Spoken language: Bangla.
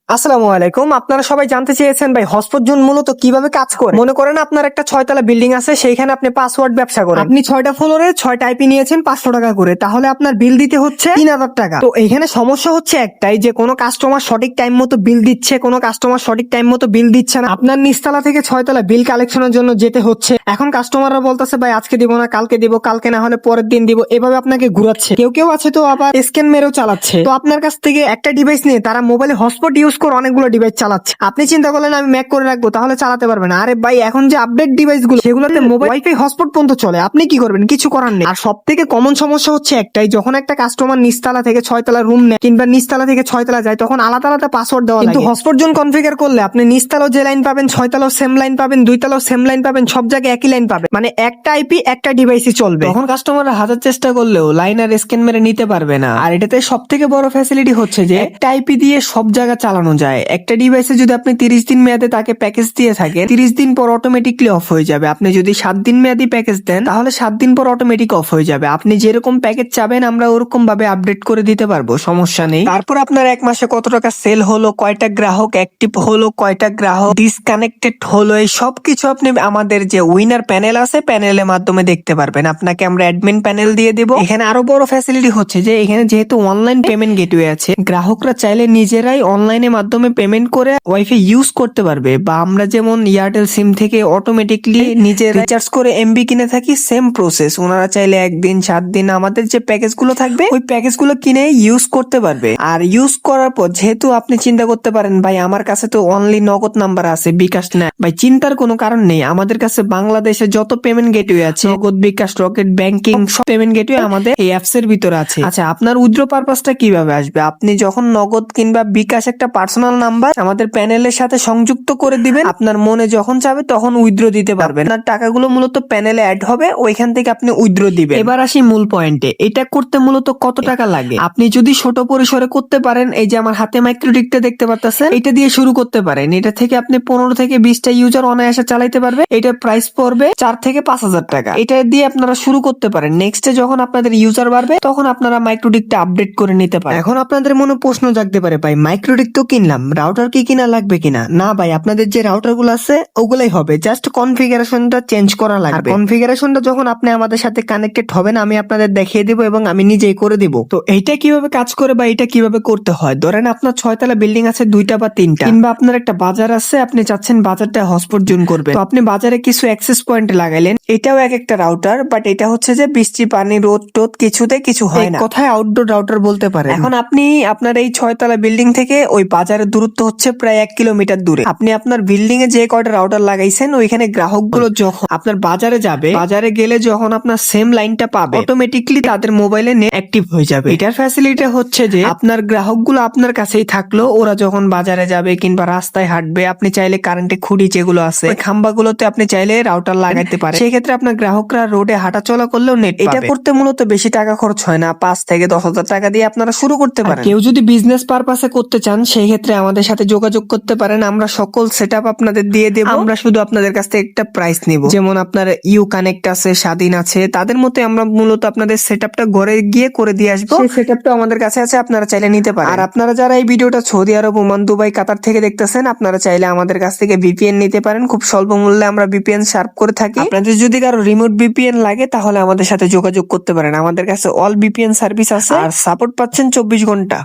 আসসালামু আলাইকুম। আপনারা সবাই জানতে চেয়েছেন ভাই হটস্পট জোন মূলত কিভাবে কাজ করে। মনে করেন আপনার একটা 6 তলা বিল্ডিং আছে, সেইখানে আপনি পাসওয়ার্ড ব্যবসা করেন। আপনি 6টা ফ্লোরে 6টা আইপি নিয়েছেন 500 টাকা করে, তাহলে আপনার বিল দিতে হচ্ছে 3000 টাকা। তো এইখানে সমস্যা হচ্ছে একটাই, যে কোনো কাস্টমার সঠিক টাইম মতো বিল দিচ্ছে, কোনো কাস্টমার সঠিক টাইম মতো বিল দিচ্ছে না। আপনার নিচতলা থেকে 6তলা বিল কালেকশনের জন্য যেতে হচ্ছে। এখন কাস্টমাররা বলতেছে ভাই আজকে দিব না, কালকে দিব, কালকে না হলে পরের দিন দিব, এভাবে আপনাকে ঘুরাচ্ছে। কেউ কেউ আছে তো আবার স্ক্যান মেরেও চালাচ্ছে। তো আপনার কাছ থেকে একটা ডিভাইস নিয়ে তারা মোবাইলে হটস্পট ইউজ করে অনেকগুলো ডিভাইস চালাচ্ছে। আপনি চিন্তা করলেন আমি ম্যাক করে রাখবো, তাহলে চালাতে পারবেন না। আরে ভাই এখন যে আপডেট ডিভাইস গুলো সেগুলোতে মোবাইল ওয়াইফাই হটস্পট পর্যন্ত চলে, আপনি কি করবেন? কিছু করার নেই। আর সব থেকে কমন সমস্যা হচ্ছে একটাই, যখন একটা কাস্টমার নিচতলা থেকে 6তলা রুম নেয় কিংবা নিচতলা থেকে 6তলা যায়, তখন আলাদা আলাদা পাসওয়ার্ড দেওয়া লাগে। কিন্তু হটস্পট জোন কনফিগার করলে আপনি নিচতলাও যে লাইন পাবেন, 6তলাও সেম লাইন পাবেন, 2তলাও সেম লাইন পাবেন, সব জায়গায় একই লাইন পাবেন। মানে একটা আইপি একটা ডিভাইসই চলবে। তখন কাস্টমাররা হাজার চেষ্টা করলেও লাইন আর স্ক্যান মেরে নিতে পারবে না। আর এটাতে সব থেকে বড় ফ্যাসিলিটি হচ্ছে যে একটা আইপি দিয়ে সব জায়গা চালানো যায়। একটা ডিভাইসে যদি আপনি 30 দিন মেয়াদে তাকে প্যাকেজ দিয়ে থাকেন, 30 দিন পর অটোমেটিকলি অফ হয়ে যাবে। আপনি যদি 7 দিন মেয়াদি প্যাকেজ দেন, তাহলে 7 দিন পর অটোমেটিক অফ হয়ে যাবে। আপনি যেরকম প্যাকেজ চাবেন আমরা ওরকম ভাবে আপডেট করে দিতে পারবো, সমস্যা নেই। তারপর আপনার এক মাসে কত টাকা সেল হলো, কয়টা গ্রাহক অ্যাক্টিভ হলো, কয়টা গ্রাহক ডিসকানেক্টেড হলো, এই সবকিছু আপনি আমাদের যে উইনার প্যানেল আছে প্যানেলের মাধ্যমে দেখতে পারবেন। আপনাকে আমরা অ্যাডমিন প্যানেল দিয়ে দেব। এখানে আরো বড় ফ্যাসিলিটি হচ্ছে যে এখানে যেহেতু অনলাইন পেমেন্ট গেটওয়ে আছে, গ্রাহকরা চাইলে নিজেরাই অনলাইনের মাধ্যমে পেমেন্ট করে ওয়াইফাই ইউজ করতে পারবে। বা আমরা যেমন এয়ারটেল সিম থেকে অটোমেটিকলি নিজে রিচার্জ করে এমবি কিনে থাকি, সেম প্রসেস ওনারা চাইলে 1 দিন 7 দিন আমাদের যে প্যাকেজ গুলো থাকবে ওই প্যাকেজ গুলো কিনে ইউজ করতে পারবে। আর ইউজ করার পর যেহেতু আপনি চিন্তা করতে পারেন ভাই আমার কাছে তো অনলি নগদ নাম্বার আছে, বিকাশ না, ভাই চিন্তার কোনো কারণ নেই। আমাদের কাছে বাংলাদেশে যত পেমেন্ট গেটওয়ে আছে, নগদ, বিকাশ, রকেট ব্যাংকিং, সব পেমেন্ট গেটওয়ে আমাদের এই অ্যাপস এর ভিতরে আছে। আচ্ছা, আপনার উইথড্র পারপাসটা কিভাবে আসবে? আপনি যখন নগদ কিংবা বিকাশ একটা পার্সোনাল নাম্বার আমাদের প্যানেলের সাথে সংযুক্ত করে দিবেন, আপনার মনে যখন চাবে তখন উইথড্র দিতে পারবেন। আপনার টাকাগুলো মূলত প্যানেলে অ্যাড হবে, ওইখান থেকে আপনি উইথড্র দিবেন। এবার আসি মূল পয়েন্টে, এটা করতে মূলত কত টাকা লাগে? আপনি যদি ছোট পরিসরে করতে পারেন, এই যে আমার হাতে মাইক্রোডিকটা দেখতে পাচ্ছেন, এটা দিয়ে শুরু করতে পারেন। এটা থেকে আপনি 15 থেকে 20টা ইউজার অনায়াসে চালাইতে পারবে। এটার প্রাইস পড়বে 4 থেকে 5,000 টাকা। এটা দিয়ে আপনারা শুরু করতে পারেন। নেক্সটে যখন আপনাদের ইউজার বাড়বে তখন আপনারা মাইক্রোডিকটা আপডেট করে নিতে পারেন। এখন আপনাদের মনে প্রশ্ন জাগতে পারে, ভাই মাইক্রোডিক তো কিনলাম, রাউটার কি কিনা লাগবে কিনা? না ভাই, আপনাদের যে রাউটার গুলো আছে ওগুলাই হবে, জাস্ট কনফিগারেশনটা চেঞ্জ করা লাগবে। কনফিগারেশনটা যখন আপনি আমাদের সাথে কানেক্টেড হবেন আমি আপনাদের দেখিয়ে দিব এবং আমি নিজেই করে দিব। তো এইটা কিভাবে কাজ করে বা এটা কিভাবে করতে হয়, ধরেন আপনার 6তলা বিল্ডিং আছে 2টা বা 3টা, কিংবা আপনার একটা বাজার আছে, আপনি চাচ্ছেন বাজারটা হটস্পট জোন করবেন। তো আপনি বাজারে কিছু অ্যাক্সেস পয়েন্ট লাগাইলেন, এটাও এক একটা রাউটার, বাট এটা হচ্ছে যে বৃষ্টি পানি রোদ টোদ কিছুতে কিছু হয় না, কোথায় আউটডোর রাউটার বলতে পারেন। এখন আপনি আপনার এই 6তলা বিল্ডিং থেকে ওই বাজারের দূরত্ব হচ্ছে প্রায় 1 কিলোমিটার দূরে। আপনি আপনার বিল্ডিং এ যে কয়টা রাউটার লাগাইছেন ওইখানে গ্রাহকগুলো যখন আপনার বাজারে যাবে, বাজারে গেলে যখন আপনার সেম লাইনটা পাবে অটোমেটিকলি তাদের মোবাইলে নেট অ্যাক্টিভ হয়ে যাবে। এটার ফ্যাসিলিটি হচ্ছে যে আপনার গ্রাহকগুলো আপনার কাছেই থাকলো, ওরা যখন বাজারে যাবে কিংবা রাস্তায় হাঁটবে, আপনি চাইলে কারেন্টে খুঁড়ি যেগুলো আছে ওই খাম্বাগুলোতে আপনি চাইলে রাউটার লাগাইতে পারেন। সেই ক্ষেত্রে আপনার গ্রাহকরা রোডে হাঁটা চলা করলেও নেট পাবে। এটা করতে মূলত বেশি টাকা খরচ হয় না, 5 থেকে 10,000 টাকা দিয়ে আপনারা শুরু করতে পারেন। কেউ যদি বিজনেস পারপাসে করতে চান সেই ক্ষেত্রে আমাদের সাথে যোগাযোগ করতে পারেন, আমরা সকল সেটআপ আপনাদের দিয়ে দেব। আমরা শুধু আপনাদের কাছ থেকে একটা প্রাইস নিব। যেমন আপনার ইউ কানেক্ট আছে, স্বাধীন আছে, তাদের মতে আমরা মূলত আপনাদের সেটআপটা ঘরে গিয়ে করে দিয়ে আসবো। সেই সেটআপটা আমাদের কাছে আছে, আপনারা চাইলে নিতে পারেন। আর আপনারা যারা এই ভিডিওটা সৌদি আরব, ওমান, দুবাই, কাতার থেকে দেখতেছেন, আপনারা চাইলে আমাদের কাছ থেকে ভিপিএন নিতে পারেন। খুব স্বল্প মূল্যে আমরা ভিপিএন সার্ভ করে থাকি। আপনাদের যদি কারো রিমোট ভিপিএন লাগে তাহলে আমাদের সাথে যোগাযোগ করতে পারেন। আমাদের কাছে অল ভিপিএন সার্ভিস আছে আর সাপোর্ট পাচ্ছেন 24 ঘন্টা।